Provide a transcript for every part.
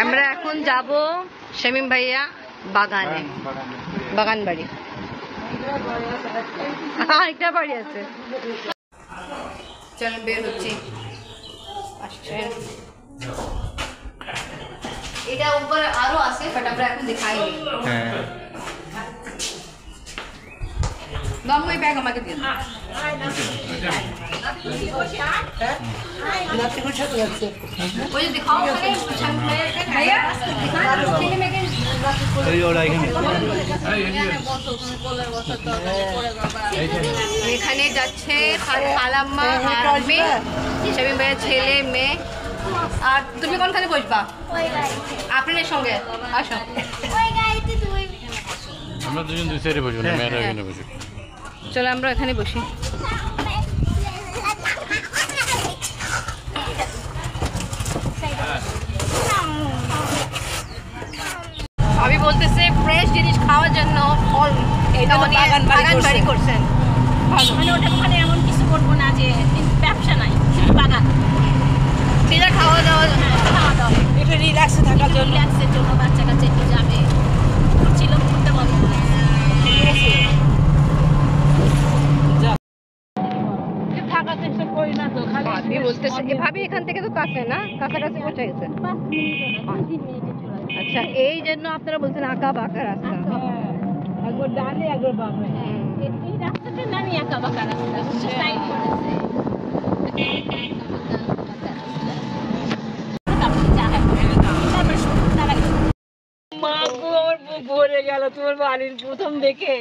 আমরা এখন যাব শামীম ভাইয়া বাগানে, বাগান বাড়ি। একটা বাড়ি আছে। চল বের হচ্ছি। আসছেন এটা উপরে আরো আছে, বাট আমরা এখন দেখাইনি। দাম ওই ব্যাগ আমাকে দিন। ওই দেখাও ভাইয়া এখানে যাচ্ছে খালাম্মা আর মেয়ে, শামীম ভাইয়ের ছেলে মেয়ে। আর তুমি কোনখানে বসবা? আপনার সঙ্গে আসো। আমরা দুজন দুই সাইডে বসবো না, মেয়েরা এখানে বসবো। চলো আমরা এখানে বসি। আমি বলতেছে ফ্রেশ জিনিস খাওয়ার জন্য ফল বাগান বাড়ি করছেন। মানে ওটা ওখানে এমন কিছু করবো না যে ব্যবসা নাই, শুধু বাগান। সেটা খাওয়া দাওয়া একটু রিল্যাক্সে থাকার জন্য, রিল্যাক্সের জন্য বাচ্চা কাচ্চা একটু যাবে ছিল করতে পারবো। থাকার চেষ্টা করি না তো, খালি বলতেছে ভাবি এখান থেকে তো কাছে না, কাছাকাছি পৌঁছে গেছে। আচ্ছা এই জন্য আপনারা বলছেন আঁকা বাঁকা রাস্তা। একবার ডানে একবার বামে, এই রাস্তাটা নামি আঁকা বাঁকা রাস্তা, সাইড করেছে। মা গো, আমার বুক ভরে গেল তোমার বাড়ির প্রথম দেখে।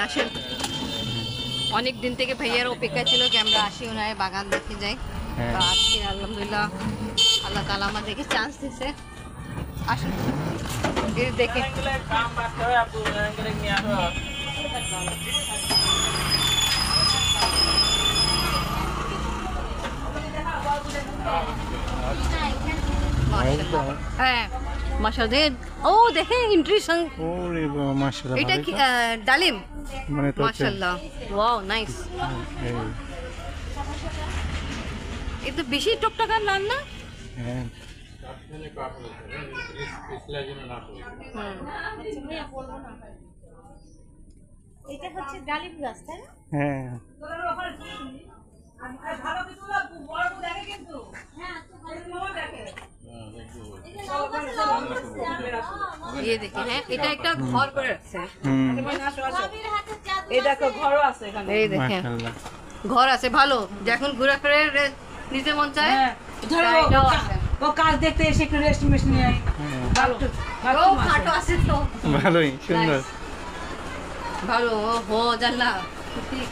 আসেন, অনেক দিন থেকে ভাইয়ার অপেক্ষা ছিল কি আমরা আসি ওনার বাগান দেখে যাই। তো আজকে আলহামদুলিল্লাহ আল্লাহ তাআলা আমাদেরকে চান্স দিছে। আসুন দেখে। হ্যাঁ মাশাআল্লাহ। ও দেখে ইন্টারেস্টিং। ওরে বাবা মাশাআল্লাহ। এটা কি ডালিম? মানে তো মাশাআল্লাহ, ওয়াও নাইস। এটা বেশি টকটকা লাল না? হ্যাঁ এটা হচ্ছে ডালিম গাছ, তাই না? হ্যাঁ ये देखिए हैं, এটা একটা ঘর করে রাখছে। এই দেখো ঘরও আছে এখানে। এই দেখেন মাশাআল্লাহ, ঘর আছে ভালো, যখন ঘুরে ফিরে নিতে মন চায়। ধরো ও কাজ দেখতে এসে একটু রেস্ট মেস্ট নিয়ে আয়। ভালো ও খাটো আছে তো ভালোই সুন্দর। ভালো হো জানলা ঠিক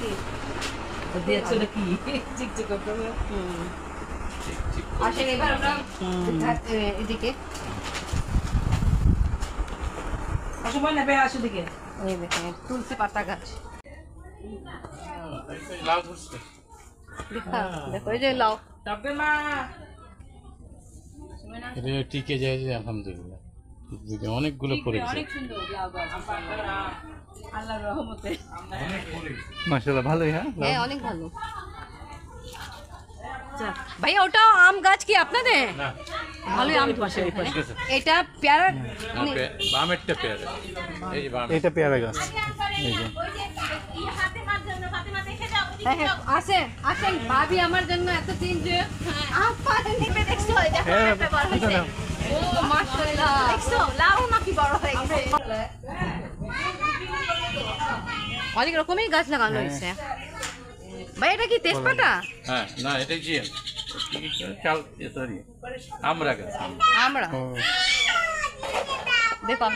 ও দিয়েছিল কি চিকচিক করে। আসেন এবার আমরা এদিকে। সময় নেবে আসো দিকে। এই দেখেন তুলসী পাতা গাছ। লাউ ধরছে, দেখো এই যে লাউ। মা এটা টিকে যায় যে আলহামদুলিল্লাহ। দিকে অনেকগুলো পড়ে গেছে। অনেক সুন্দর লাউ গাছ, আল্লাহর রহমতে। মাশাআল্লাহ ভালোই। হ্যাঁ অনেক ভালো। ভাইয়া ওটা আম গাছ কি আপনাদের? না ভালোই আম ধরছে। এটা পেয়ারা, বামেরটা পেয়ারা, এই যে বাম, এটা পেয়ারা গাছ। এই যে আসেন আসেন ভাবি আমার জন্য এত দিন যে আম পারে নিবে দেখছো, এটা বড় হইছে। ও মাশাআল্লাহ দেখছো লাউ নাকি বড় হয়ে গেছে। অনেক রকমের গাছ লাগানো হয়েছে। ভাই এটা কি তেজপাতা? হ্যাঁ না এটা কি চাল, সরি আমরা গাছ। আমরা দেখো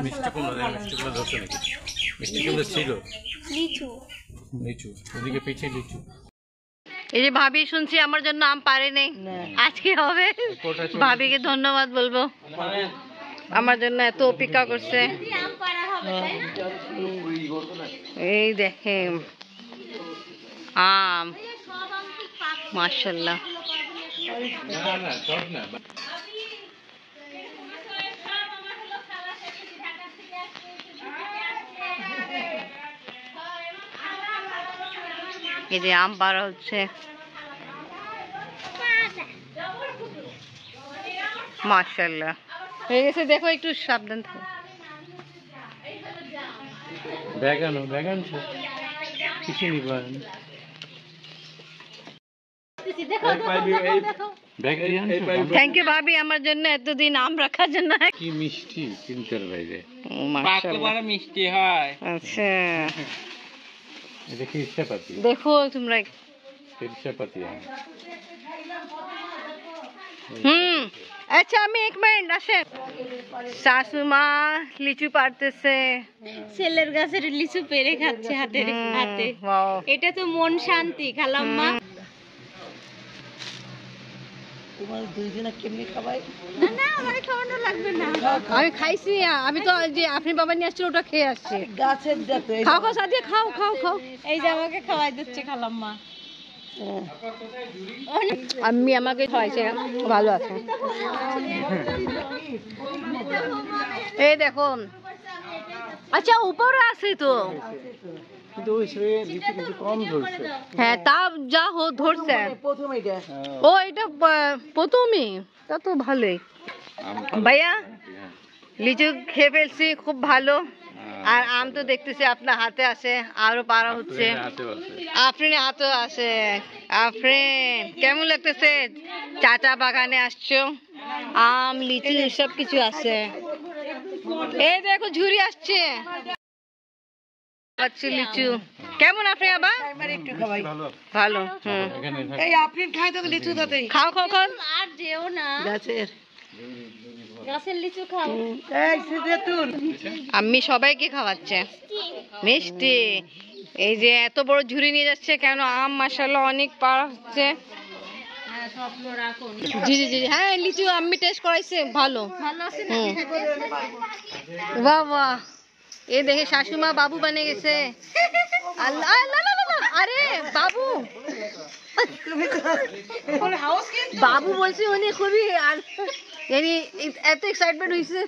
মিষ্টি কুমড়া, মিষ্টি কুমড়া ধরছে নাকি? মিষ্টি কুমড়া ছিল, লিচু লিচু ওদিকে পিছিয়ে লিচু। এই যে ভাবি শুনছি আমার জন্য আম পারে নেই, আজকে হবে। ভাবিকে ধন্যবাদ বলবো, আমার জন্য এত অপেক্ষা করছে। এই দেখেন আম মাশাআল্লাহ। এই যে আম পাড়া হচ্ছে, মাশাআল্লাহ হয়ে গেছে। দেখো একটু সাবধান থাকো। ব্যাগান কিছু নিবেন থ্যাংক ইউ ভাবি আমার জন্য এতদিন আম রাখার জন্য। কি মিষ্টি চিন্তার বাইরে, মিষ্টি হয়। আচ্ছা এটা খিরসাপাতি, দেখো তোমরা। খিরসাপাতি। আচ্ছা আমি 1 মিনিট আসে। শাশুমা লিচু পাড়তেছে, ছেলের গাছের লিচু পেরে খাচ্ছে হাতে হাতে। এটা তো মন শান্তি খালাম্মা। তোমার দুইজনে কেমনি খাবাই? না না আমার খাওয়ানো লাগবে না। আমি খাইছি, আমি তো যে আপনি বাবা নিয়ে আসছিল ওটা খেয়ে আসছি। গাছের দেখো খাও খাও সাদিয়া, খাও খাও খাও। এই যে আমাকে খাওয়াই দিচ্ছে খালাম্মা। আমি আমাকে খাওয়াইছে, ভালো আছে। এই দেখো, আচ্ছা উপরে আছে তো, কিন্তু ওই সে লিচু কিন্তু কম ধরছে। হ্যাঁ তা যা ধরছে। প্রথম এটা ও এটা প্রথমই, তা তো ভালোই। ভাইয়া লিচু খেয়ে ফেলছি, খুব ভালো। আর আম তো দেখতেছি আপনার হাতে আছে, আরো পারা হচ্ছে। আফরিন হাতে আছে। আফরিন কেমন লাগতেছে? চাচা বাগানে আসছো, আম লিচু সব কিছু আছে। এই দেখো ঝুরি আসছে, লিচু কেমন? আপনি আবার একটু খাবাই ভালো। এই আপনি খাই তো লিচু দাতে খাও খাও খাও। আর যেও না, গাছের লিচু খাও। এই সিদ্ধাতুল আমি সবাইকে খাওয়াচ্ছে মিষ্টি। এই যে এত বড় ঝুড়ি নিয়ে যাচ্ছে কেন? আম মাশাআল্লাহ অনেক পাড়া হচ্ছে। জি জি জি হ্যাঁ লিচু আমি টেস্ট করাইছে, ভালো। বাহ বাহ, এ দেখে শাশুমা বাবু বানে গেছে। আল্লাহ আল্লাহ আল্লাহ, আরে বাবু বাবু বলছি উনি খুবই এত এক্সাইটমেন্ট হয়েছে।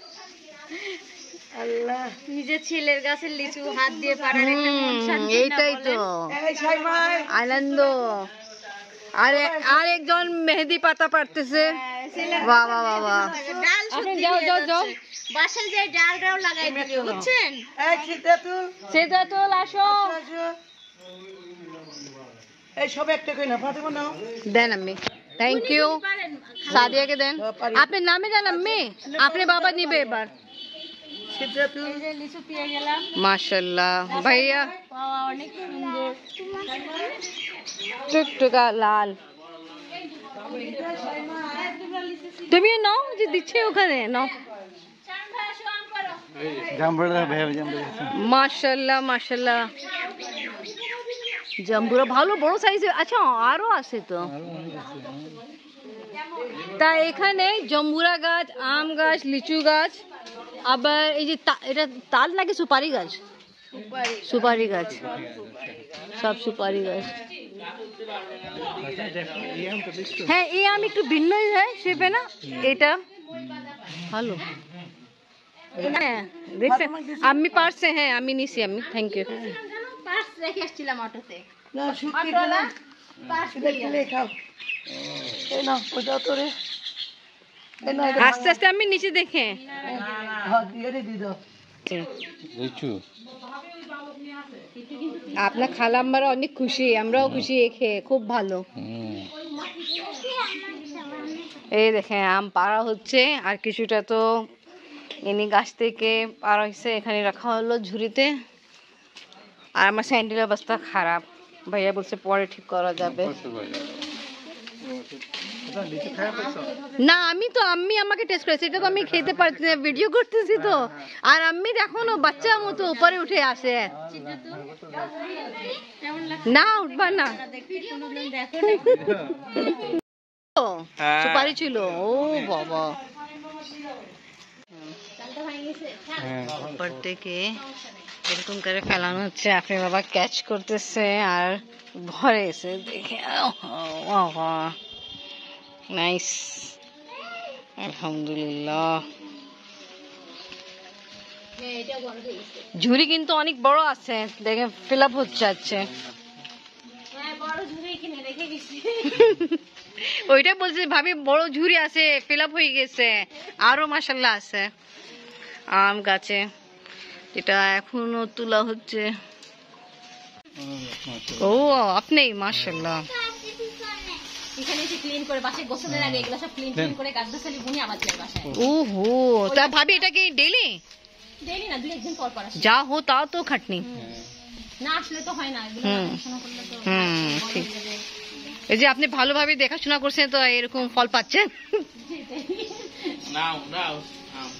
আল্লাহ নিজের ছেলের গাছের লিচু হাত দিয়ে পাড়ার একটা মন শান্তি না এইটাই তো এই সাইমাই আনন্দ। আর একজন মেহেদি পাতা পারতেছে। বাহ বাহ বাহ বাহ, ডাল যাও যাও যাও। বাসায় যে ডালটাও লাগাই দিবে বুঝছেন। এই সিদ্ধাতুল সেটা তো আসো। এই সব একটা কই না ফাতেমা নাও দেন আমি, থ্যাংক ইউ। সাদিয়াকে দেন। আপনার নামে জান আম্মি, আপনি বাবা নিবে এবার। সিদ্ধাতুল এই যে লিচু পেয়ে গেলাম, মাশাআল্লাহ ভাইয়া পাওয়া অনেক সুন্দর। টুকটুকা লাল। তুমি নাও যে দিচ্ছে ওখানে, নাও। মাশাআল্লাহ মাশাআল্লাহ, জাম্বুরা ভালো বড় সাইজের। আচ্ছা আরো আছে তো। তা এখানে জাম্বুরা গাছ, আম গাছ, লিচু গাছ, আবার এই যে এটা তাল নাকি সুপারি গাছ? সুপারি গাছ, সব সুপারি গাছ। হ্যাঁ এই আম একটু ভিন্নই হয় শেপে না, এটা ভালো। হ্যাঁ দেখছেন আমি পারছে, হ্যাঁ আমি নিছি, আমি থ্যাংক ইউ। পার্স রেখে আসছিলাম অটোতে। না শুকি দিলে দিলে খাও। এই না ওটা তো রে এই না আস্তে আস্তে আমি নিচে দেখে হ্যাঁ দিয়ে দি দাও লিচু। আপনার খালাম্মারা অনেক খুশি, আমরাও খুশি খেয়ে, খুব ভালো। এই দেখেন আম পাড়া হচ্ছে, আর কিছুটা তো এনে গাছ থেকে পাড়া হয়েছে, এখানে রাখা হলো ঝুড়িতে। আর আমার স্যান্ডেলের অবস্থা খারাপ, ভাইয়া বলছে পরে ঠিক করা যাবে। না আমি আমাকে টেস্ট করেছি, এটা তো আমি খেতে পারছি না, ভিডিও করতেছি তো। আর আমি এখনো বাচ্চার মতো উপরে উঠে আসে। না উঠবা না, সুপারি ছিল। ও বাবা, উপর থেকে এরকম করে ফেলানো হচ্ছে, আপনি বাবা ক্যাচ করতেছে আর ভরে এসে দেখে নাইস, আলহামদুলিল্লাহ। ঝুড়ি কিন্তু অনেক বড় আছে, দেখে ফিল আপ হচ্ছে। বড় ঝুড়ি কিনে রেখে গেছি। ওইটা বলছে ভাবি বড় ঝুড়ি আছে, ফিল আপ হয়ে গেছে, আরো মাশাআল্লাহ আছে আম গাছে, এটা এখনো তোলা হচ্ছে। ও আপনি মাশাআল্লাহ এখানে এসে ক্লিন করে বাসায় গোসলের আগে এগুলো সব ক্লিন করে গাছগাছালি বুনি আবার যায় বাসায়। ওহো, তা ভাবি এটা কি ডেইলি? ডেইলি না, 2-1 দিন পর পর আসে। যা হো তাও তো খাটনি। না আসলে তো হয় না, এগুলো দেখাশোনা করলে তো ঠিক। এই যে আপনি ভালোভাবে দেখাশোনা করছেন তো এরকম ফল পাচ্ছেন। নাও নাও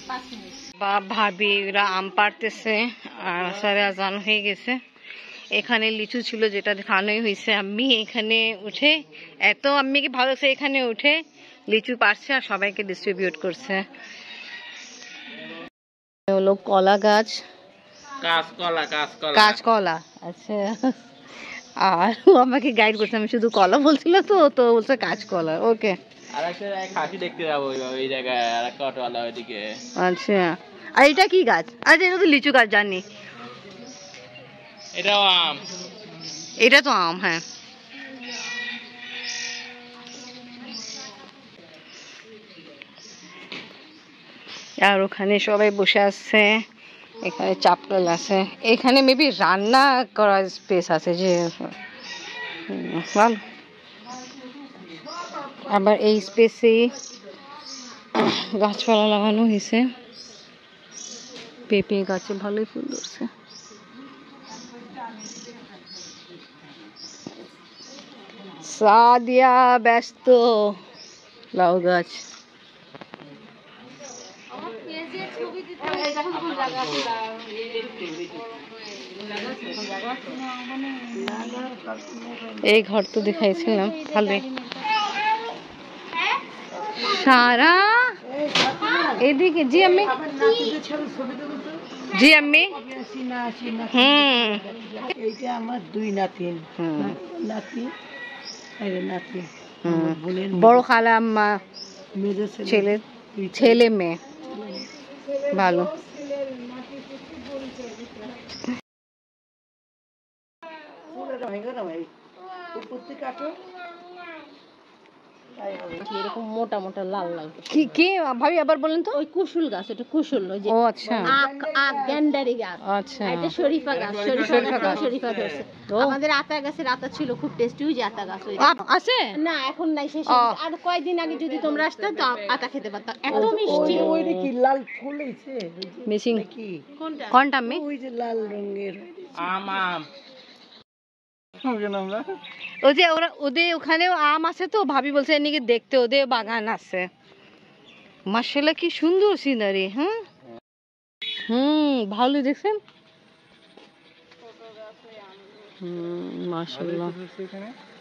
5 মিনিট। বা ভাবি এরা আম পাড়তেছে আর সারে আজান হয়ে গেছে। এখানে লিচু ছিল যেটা খাওয়ানোই হয়েছে, আম্মি এখানে উঠে এত আম্মিকে ভালো লাগছে, এখানে উঠে লিচু পাড়ছে আর সবাইকে ডিস্ট্রিবিউট করছে। হলো কলা গাছ, কাঁচকলা, আচ্ছা। আর ও আমাকে গাইড করছে, আমি শুধু কলা বলছিল তো তো বলছে কাঁচকলা। ওকে, আরেকটা খাসি দেখতে যাবো ওই জায়গায়, আরেকটা অটোওয়ালা ওইদিকে। আচ্ছা। আর এটা কি গাছ? আচ্ছা, এটা তো লিচু গাছ জানি। এটাও আম। এটা তো আম, হ্যাঁ। আর ওখানে সবাই বসে আছে, এখানে চাপল আছে, এখানে মেবি রান্না করার স্পেস আছে যে ভালো। আবার এই স্পেসে গাছপালা লাগানো হয়েছে, পেঁপে গাছে ভালোই ফুল ধরছে। সাদিয়া ব্যস্ত, লাউ গাছ। এই ঘর তো দেখাইছিলাম ভালোই। সারা এদিকে, জি আম্মি, জি আম্মি। এইটা আমার 2 নাতিন, নাতি নাতি, বড় খালা আম্মা, মেজো ছেলে, ছেলে মেয়ে, ভালো। এরকম মোটা মোটা লাল লাল কি কি ভাবি আবার বলেন তো? ওই কুশুল গাছ, এটা কুশুল, ওই যে ও আচ্ছা, আখ গ্যান্ডারি গাছ। আচ্ছা। এটা শরীফা গাছ, শরীফা ধরছে। আমাদের আতা গাছের আতা ছিল খুব টেস্টি, ওই যে আতা গাছ ওই আছে না, এখন নাই, শেষ হয়ে গেছে। আর কয়েকদিন আগে যদি তোমরা আসতে তো আতা খেতে পারতাম, এত মিষ্টি। ওইটা কি লাল ফুল হইছে মিসিং কি? কোনটা? কোনটা আম্মি? ওই যে লাল রঙের আম আম। ওই যে ওদের ওখানেও আম আছে তো, ভাবি বলছে এদিকে দেখতে ওদের বাগান আছে। মাশাআল্লাহ কি সুন্দর সিনারি। হ্যাঁ, ভালো দেখছেন। মাশাআল্লাহ।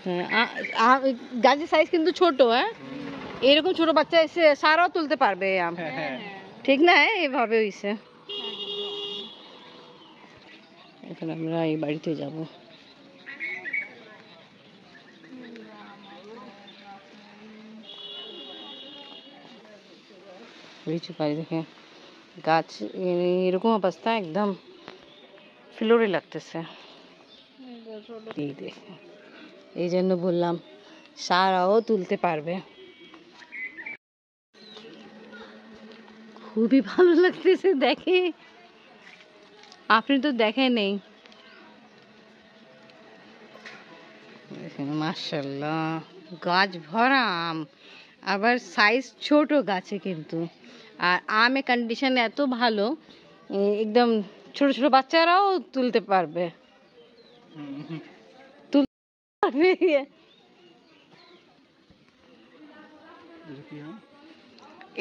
হ্যাঁ, গাছের সাইজ কিন্তু ছোট। হ্যাঁ, এরকম ছোট বাচ্চা এসে সারাও তুলতে পারবে আম, ঠিক না? এইভাবে হইছে। এখন আমরা এই বাড়িতে যাব। লিচু গাছ দেখে, গাছ এরকম অবস্থা একদম ফ্লোরে লাগতেছে। এই দেখে, এই জন্য বললাম সারাও তুলতে পারবে। খুবই ভালো লাগতেছে দেখে, আপনি তো দেখেন নেই। মাশাআল্লাহ, গাছ ভরা আম, আবার সাইজ ছোট গাছে কিন্তু। আর আমের কন্ডিশন এত ভালো, একদম ছোট ছোট বাচ্চারাও তুলতে পারবে।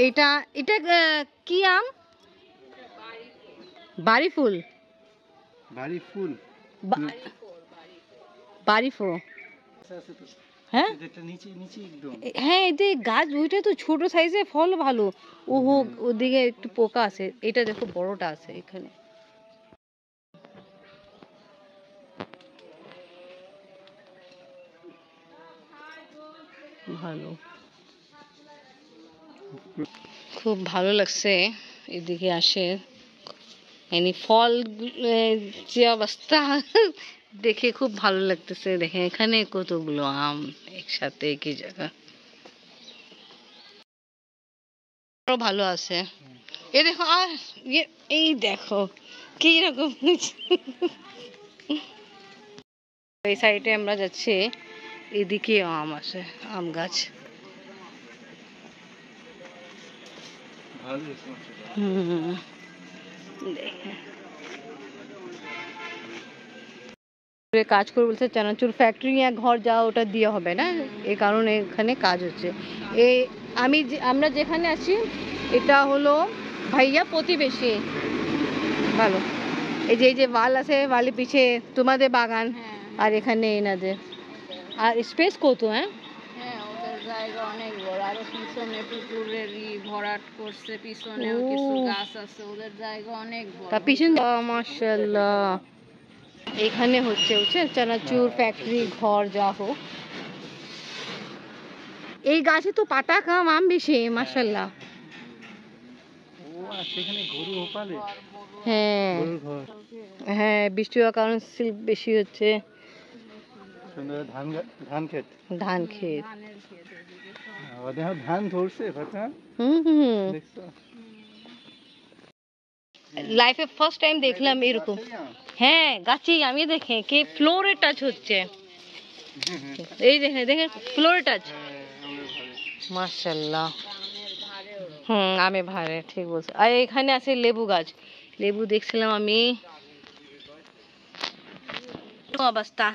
এটা এটা কি আম? বাড়ি ফুল, বাড়ি ফুল। হ্যাঁ হ্যাঁ, এতে গাছ ওইটা তো ছোট সাইজে, ফল ভালো। ওহো, ওদিকে একটু পোকা আছে, এটা দেখো বড়টা আছে এখানে। ভালো, খুব ভালো লাগছে এদিকে আসে। ফল যে অবস্থা দেখে খুব ভালো লাগতেছে। দেখেন এখানে কতগুলো আম একসাথে একই জায়গা, আরো ভালো আছে। এ দেখো আর এই দেখো কি রকম এই সাইডে আমরা যাচ্ছি, এদিকে আম আছে, আম গাছ। দেখেন কাজ করে বলছে চানাচুর ফ্যাক্টরি, ঘর যাওয়া ওটা দিয়ে হবে না, এই কারণে এখানে কাজ হচ্ছে। এই আমরা যেখানে আছি এটা হলো ভাইয়া প্রতিবেশী। ভালো, এই যে ওয়াল আছে, ওয়ালের পিছে তোমাদের বাগান, আর এখানে এনাদের। আর স্পেস কত? হ্যাঁ হ্যাঁ, ওদের জায়গা অনেক বড়। আরো পিছনে পুকুরেরই ভরাট করছে, পিছনেও কিছু গাছ আছে, ওদের জায়গা অনেক বড়। তা পিছন মাশাআল্লাহ, এখানে হচ্ছে চানাচুর ফ্যাক্টরি, ঘর যা হোক। এই গাছে তো পাতা কম, আম বেশি মাশাআল্লাহ। হ্যাঁ হ্যাঁ, বৃষ্টি হওয়ার কারণে সিল্ক বেশি হচ্ছে। ধান ক্ষেত, ধান ধরছে। লাইফে ফার্স্ট টাইম দেখলাম এরকম। হ্যাঁ গাছি, আমি দেখে কে ফ্লোরে টাচ হচ্ছে, এই দেখেন দেখেন ফ্লোরে টাচ মাশাআল্লাহ। আমে ভারে, ঠিক বলছে। আর এখানে আছে লেবু গাছ, লেবু দেখছিলাম আমি। অবস্থা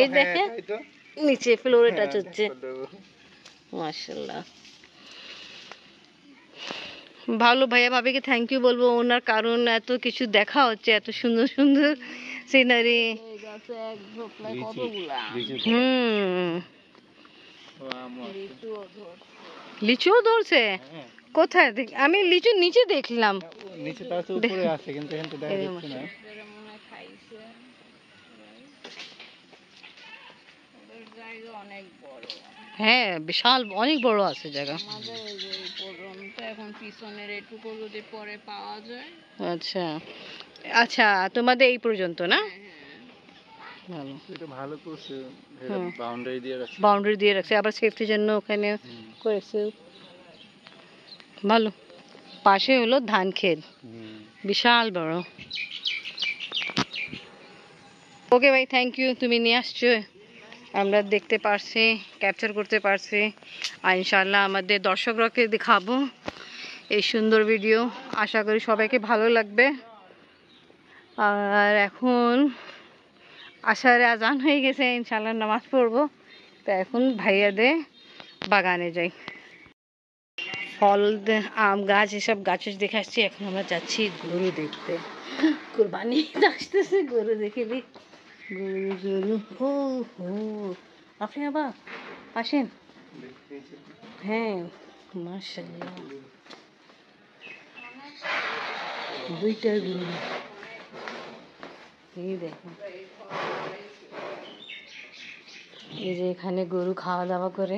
এই দেখে নিচে ফ্লোরে টাচ হচ্ছে মাশাআল্লাহ। ভালো, ভাইয়া ভাবিকে থ্যাংক ইউ বলবো, ওনার কারণ এত কিছু দেখা হচ্ছে, এত সুন্দর সুন্দর সিনারি। লিচুও ধরছে কোথায়? আমি লিচু নিচে দেখলাম, হ্যাঁ বিশাল অনেক বড় আছে জায়গা। এখন পিছনের এটুকু যদি পরে পাওয়া যায়। আচ্ছা আচ্ছা, তোমাদের এই পর্যন্ত না? ভালো, এটা ভালো করছে, বাউন্ডারি দিয়ে রাখছে, আবার সেফটির জন্য ওখানে করেছে। ভালো, পাশে হলো ধান ক্ষেত, বিশাল বড়। ওকে ভাই, থ্যাংক ইউ, তুমি নিয়ে আসছো, আমরা দেখতে পারছি, ক্যাপচার করতে পারছি, আর ইনশাআল্লাহ আমাদের দর্শকরাকে দেখাবো এই সুন্দর ভিডিও। আশা করি সবাইকে ভালো লাগবে। আর এখন আশার আজান হয়ে গেছে, ইনশাআল্লাহ নামাজ পড়বো। তো এখন ভাইয়াদের বাগানে যাই, ফল আম গাছ এসব গাছ দেখে আসছি। এখন আমরা যাচ্ছি গরু দেখতে, কুরবানি আসতেছে, গরু দেখে দিই। গরু গরু ও হো, আপনি আবার আসেন। হ্যাঁ মাশাআল্লাহ, দুইটা গরু, এই দেখুন। এই যে এখানে গরু খাওয়া দাওয়া করে,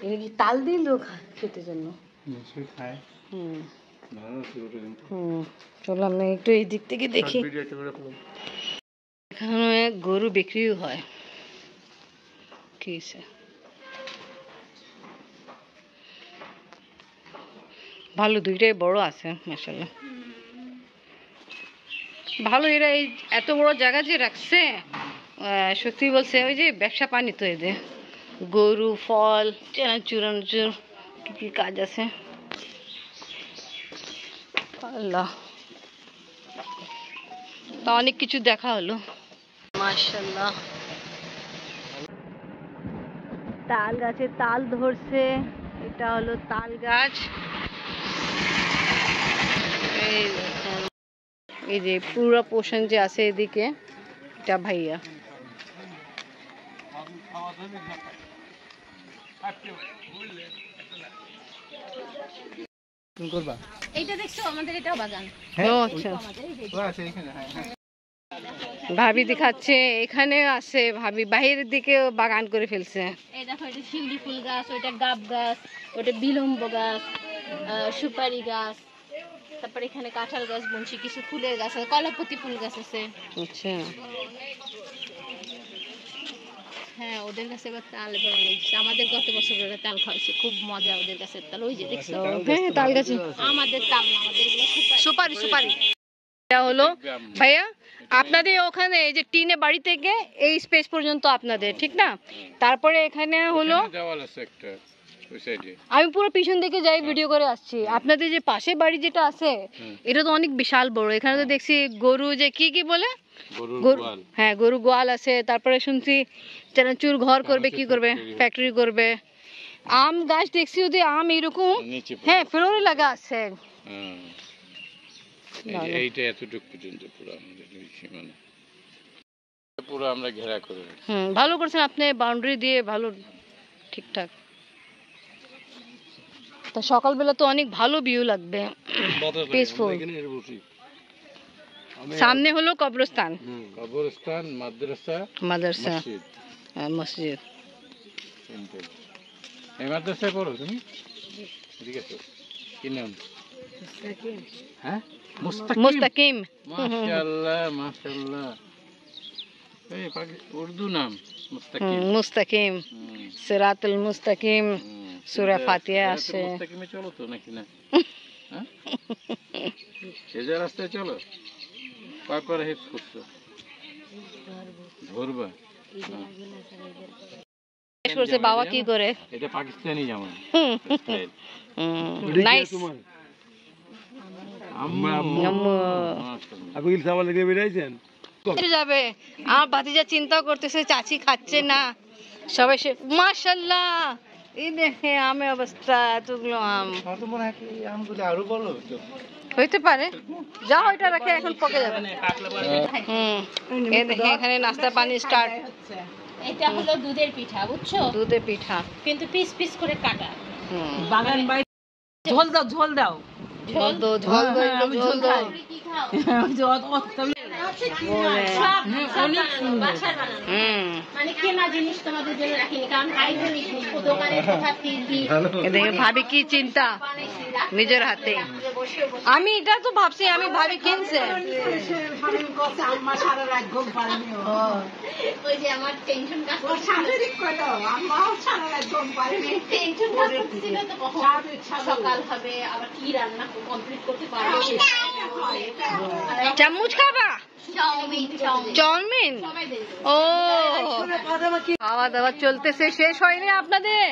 এই কি তাল দিল খেতে জন্য। চলো আমরা একটু এই দিক থেকে দেখি। এখানে গরু বিক্রিও হয়, কি ভালো, দুইটাই বড় আছে মাশাআল্লাহ। ভালো, এরা এই এত বড় জায়গা যে রাখছে, সত্যি বলছে ওই যে ব্যবসা পানি তো এদের, গরু, ফল, চানাচুর, কি কি কাজ আছে আল্লাহ। তা অনেক কিছু দেখা হলো মাশাআল্লাহ। তাল গাছে তাল ধরছে, এটা হলো তাল গাছ। এই যে পুরো পোর্শন যে আছে এদিকে, এটা ভাইয়া। এইটা দেখছো, আমাদের এটাও বাগান। আচ্ছা, ভাবি দেখাচ্ছে এখানে আছে, ভাবি বাইরের দিকে বাগান করে ফেলছে। এই দেখো, এটা শিউলি ফুল গাছ, ওইটা গাব গাছ, ওটা বিলম্ব গাছ, সুপারি গাছ, তারপরে এখানে কাঁঠাল গাছ, বনশি কিছু ফুলের গাছ আছে, কলাপতি ফুল গাছ আছে। আচ্ছা, হ্যাঁ ওদের কাছে এবার তাল এবার অনেক বেশি। আমাদের গত বছর ওরা তাল খাওয়াইছে, খুব মজা ওদের কাছে তাল। ওই যে দেখছো, হ্যাঁ তাল গাছে আমাদের তাল না, আমাদের এগুলো সুপারি সুপারি। এটা হলো ভাইয়া আপনাদের ওখানে এই যে টিনে বাড়ি থেকে এই স্পেস পর্যন্ত আপনাদের, ঠিক না? তারপরে এখানে হলো দেওয়াল আছে একটা ওই সাইডে। আমি পুরো পিছন দিকে যাই ভিডিও করে আসছি। আপনাদের যে পাশে বাড়ি যেটা আছে এটা তো অনেক বিশাল বড়। এখানে তো দেখছি গরু, যে কি কি বলে, গরুর হ্যাঁ গরু গোয়াল আছে। তারপরে শুনছি চানাচুর ঘর করবে, কি করবে, ফ্যাক্টরি করবে। আম গাছ দেখছি, যদি আম এরকম হ্যাঁ ফ্লোরে লাগা আছে। এইটা এতটুকু পর্যন্ত পুরো আমাদের সীমানা, পুরো আমরা ঘেরা করে রাখছি। ভালো করছেন আপনি, বাউন্ডারি দিয়ে ভালো, ঠিকঠাক। তা সকালবেলা তো অনেক ভালো ভিউ লাগবে, পিসফুল। সামনে হলো কবরস্থান, কবরস্থান, মাদ্রাসা, মাদ্রাসা, মসজিদ। মসজিদ। এই মাদ্রাসায় পড়ো তুমি? ঠিক আছে, কি নাম? হ্যাঁ মুস্তাকিম। মাশাআল্লাহ মাশাআল্লাহ, এই উর্দু নাম মুস্তাকিম। মুস্তাকিম, সিরাতুল মুস্তাকিম, সূরা ফাতিহা আছে। মুস্তাকিমে চলো তো নাকি না? হ্যাঁ সোজা রাস্তায় চলো। কয়বার হেফজ করছো? ধরবা। করছে বাবা কি করে? এটা পাকিস্তানি জামা। নাইস। যাবে আমার ভাতিজা চিন্তা করতেছে চাচি খাচ্ছে না, সবাই সে মাশাআল্লাহ। এই দেখে আমের অবস্থা, এতগুলো আম। আরো বলো হইতে পারে, যা ওইটা রাখে এখন পকে যাবে। এই দেখে এখানে নাস্তা পানি স্টার্ট। এটা হলো দুধের পিঠা, বুঝছো? দুধের পিঠা, কিন্তু পিস পিস করে কাটা। বাগান বাড়ি ঝোল দাও, ঝোল দাও, ঝোল দো, ঝোল দো, ঝোল দো। কি খাও? মানে কেনা জিনিস তোমাদের জন্য রাখিনি, কারণ হাইজেনিক দোকানে কোথা থেকে ভাবি কি চিন্তা নিজের হাতে। আমি এটা তো ভাবছি, আমি ভাবি কিনছে। ওই যে আমার টেনশন কাজ করছিল তো, কখন সকাল হবে, আবার কি রান্না কমপ্লিট করতে পারবো। চামচ খাবা? Chowmein chowmein. ও খাওয়া দাওয়া চলতেছে, শেষ হয়নি আপনাদের?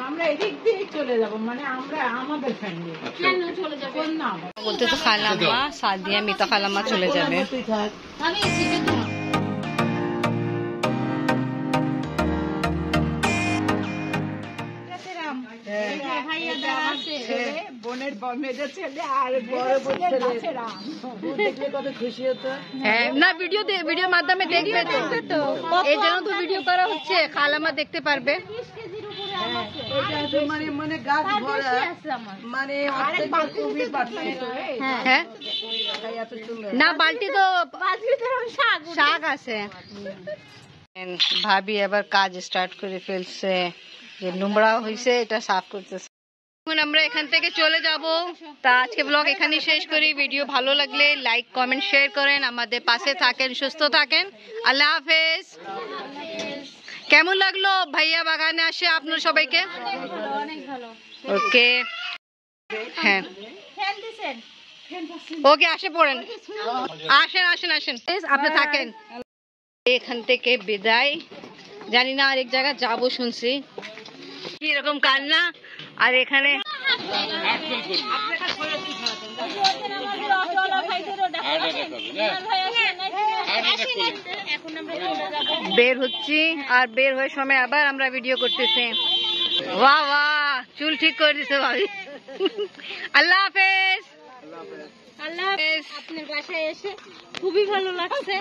আমরা এদিক দিয়ে চলে যাবো, মানে আমরা আমাদের ফ্যামিলি কেন চলে যাবে? বলতে তো খালাম্মা, সাদিয়া, মিতা খালাম্মা চলে যাবে। আমি সিটে তো বোনের মেয়েদের ছেলে আর বড় বোনের ছেলে দেখলে কত খুশি হতো। হ্যাঁ না, ভিডিওর মাধ্যমে দেখবে তো, এই জন্য তো ভিডিও করা হচ্ছে, খালাম্মা দেখতে পারবে। মানে মানে গাছ ভরা, মানে হ্যাঁ না, বালতি তো শাক আছে। ভাবি আবার কাজ স্টার্ট করে ফেলছে, যে নোংরা হয়েছে এটা সাফ করতেছে। এখন আমরা এখান থেকে চলে যাব। তা আজকে ব্লগ এখানেই শেষ করি। ভিডিও ভালো লাগলে লাইক কমেন্ট শেয়ার করেন, আমাদের পাশে থাকেন, সুস্থ থাকেন। আল্লাহ হাফেজ। কেমন লাগলো ভাইয়া বাগানে আসে আপনার সবাইকে? ওকে, হ্যাঁ ওকে, আসে পড়েন, আসেন আসেন আসেন, আপনি থাকেন। এখান থেকে বিদায়, জানি না আরেক জায়গায় যাবো শুনছি, কি রকম কান্না। আর এখানে বের হচ্ছি, আর বের হয়ে সময় আবার আমরা ভিডিও করতেছি। বাহ বাহ, চুল ঠিক করে দিছে ভাবি। আল্লাহ হাফেজ। আল্লাহ হাফেজ। আপনার বাসায় এসে খুবই ভালো লাগছে।